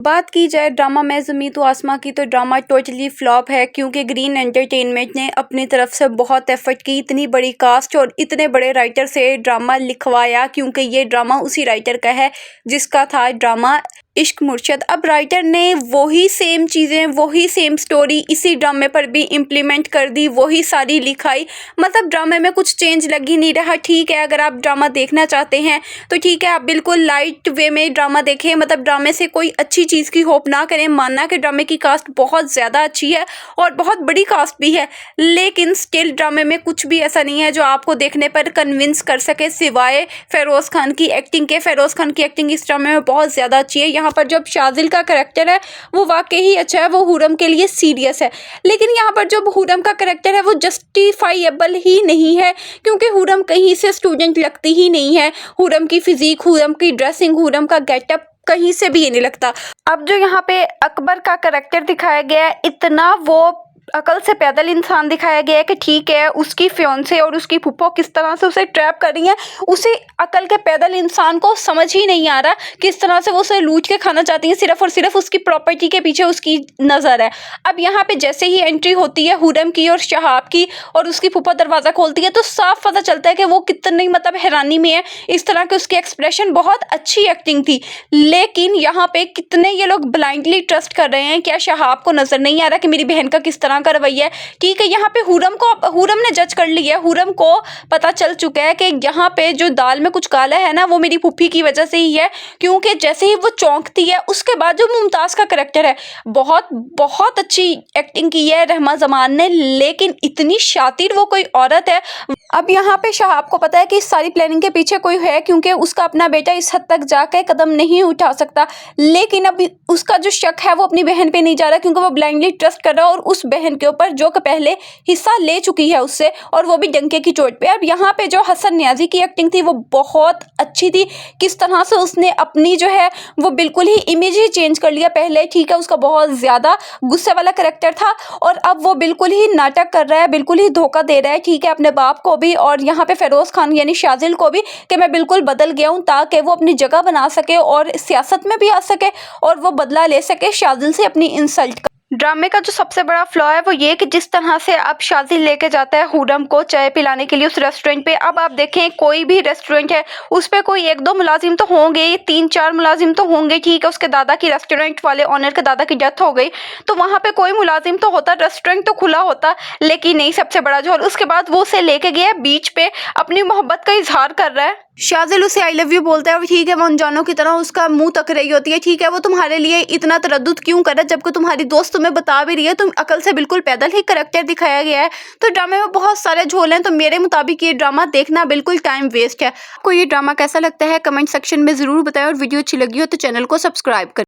बात की जाए ड्रामा मैं ज़मीं तो आसमां की, तो ड्रामा टोटली फ्लॉप है क्योंकि ग्रीन एंटरटेनमेंट ने अपनी तरफ से बहुत एफर्ट की, इतनी बड़ी कास्ट और इतने बड़े राइटर से ड्रामा लिखवाया क्योंकि ये ड्रामा उसी राइटर का है जिसका था ड्रामा इश्क मुर्शद। अब राइटर ने वही सेम चीज़ें, वही सेम स्टोरी इसी ड्रामे पर भी इम्प्लीमेंट कर दी, वही सारी लिखाई। मतलब ड्रामे में कुछ चेंज लग ही नहीं रहा। ठीक है, अगर आप ड्रामा देखना चाहते हैं तो ठीक है, आप बिल्कुल लाइट वे में ड्रामा देखें, मतलब ड्रामे से कोई अच्छी चीज़ की होप ना करें। मानना कि ड्रामे की कास्ट बहुत ज़्यादा अच्छी है और बहुत बड़ी कास्ट भी है, लेकिन स्टिल ड्रामे में कुछ भी ऐसा नहीं है जो आपको देखने पर कन्विंस कर सके सिवाय फ़ेरोज़ खान की एक्टिंग के। फ़ेरोज़ खान की एक्टिंग इस ड्रामे में बहुत ज़्यादा अच्छी है। यहाँ पर जब शाजिल का करैक्टर है वो वाकई ही अच्छा है, वो हुरम के लिए सीरियस है, लेकिन यहाँ पर जो हुरम का करैक्टर है वो जस्टिफाइएबल ही नहीं है क्योंकि हुरम कहीं से स्टूडेंट लगती ही नहीं है। हुरम की फिजिक, हुरम की ड्रेसिंग, हुरम का गेटअप कहीं से भी ये नहीं लगता। अब जो यहाँ पे अकबर का करैक्टर दिखाया गया है, इतना वो अकल से पैदल इंसान दिखाया गया है कि ठीक है, उसकी फियांसे और उसकी फूफो किस तरह से उसे ट्रैप कर रही हैं, उसे अकल के पैदल इंसान को समझ ही नहीं आ रहा किस तरह से वो उसे लूट के खाना चाहती हैं। सिर्फ और सिर्फ उसकी प्रॉपर्टी के पीछे उसकी नज़र है। अब यहाँ पे जैसे ही एंट्री होती है हुरम की और शहाब की और उसकी फूफो दरवाज़ा खोलती है तो साफ पता चलता है कि वो कितनी मतलब हैरानी में है। इस तरह के उसके एक्सप्रेशन, बहुत अच्छी एक्टिंग थी, लेकिन यहाँ पे कितने ये लोग ब्लाइंडली ट्रस्ट कर रहे हैं। क्या शहाब को नज़र नहीं आ रहा कि मेरी बहन का किस तरह का रवैया है? ठीक है, यहाँ पे हुरम ने जज कर लिया है। हुरम को पता चल चुका है कि यहाँ पे जो दाल में कुछ काला है ना, वो मेरी फूफी की वजह से ही है, क्योंकि जैसे ही वो चौंकती है उसके बाद जो मुमताज़ का करैक्टर है, बहुत बहुत अच्छी एक्टिंग की है रहमा जमान ने, लेकिन इतनी शातिर वो कोई औरत है। अब यहाँ पे शहाब को पता है कि इस सारी प्लानिंग के पीछे कोई है क्योंकि उसका अपना बेटा इस हद तक जाकर कदम नहीं उठा सकता, लेकिन अब उसका जो शक है वो अपनी बहन पे नहीं जा रहा क्योंकि वो ब्लाइंडली ट्रस्ट कर रहा है और उस बहन के ऊपर जो कि पहले हिस्सा ले चुकी है उससे, और वो भी डंके की चोट पे। अब यहाँ पे जो हसन न्याजी की एक्टिंग थी वो बहुत अच्छी थी। किस तरह से उसने अपनी जो है वो बिल्कुल ही इमेज ही चेंज कर लिया। पहले ठीक है उसका बहुत ज़्यादा गुस्से वाला करैक्टर था और अब वो बिल्कुल ही नाटक कर रहा है, बिल्कुल ही धोखा दे रहा है, ठीक है, अपने बाप को भी और यहाँ पे फ़ेरोज़ खान यानी शाजिल को भी, कि मैं बिल्कुल बदल गया हूँ, ताकि वो अपनी जगह बना सके और सियासत में भी आ सके और वो बदला ले सके शाजिल से अपनी इंसल्ट का। ड्रामे का जो सबसे बड़ा फ्लॉ है वो ये कि जिस तरह से अब शाजिल लेके जाता है हुरम को चाय पिलाने के लिए उस रेस्टोरेंट पे। अब आप देखें कोई भी रेस्टोरेंट है उस पे कोई एक दो मुलाजिम तो होंगे, 3-4 मुलाजिम तो होंगे, ठीक है। उसके दादा की, रेस्टोरेंट वाले ओनर के दादा की डेथ हो गई तो वहाँ पे कोई मुलाजिम तो होता, रेस्टोरेंट तो खुला होता, लेकिन नहीं। सबसे बड़ा जो, उसके बाद वो उसे लेके गया बीच पे, अपनी मोहब्बत का इजहार कर रहा है। शाजिल उसे आई लव यू बोलता है और ठीक है, वो अनजानों की तरह उसका मुंह तक रही होती है। ठीक है, वो तुम्हारे लिए इतना तरद्दुद क्यों कर रहा है जबकि तुम्हारी दोस्त तुम्हें बता भी रही है, तुम अकल से बिल्कुल पैदल ही करैक्टर दिखाया गया है। तो ड्रामे में बहुत सारे झोल हैं, तो मेरे मुताबिक ये ड्रामा देखना बिल्कुल टाइम वेस्ट है। आपको ये ड्रामा कैसा लगता है कमेंट सेक्शन में ज़रूर बताएं और वीडियो अच्छी लगी हो तो चैनल को सब्सक्राइब करें।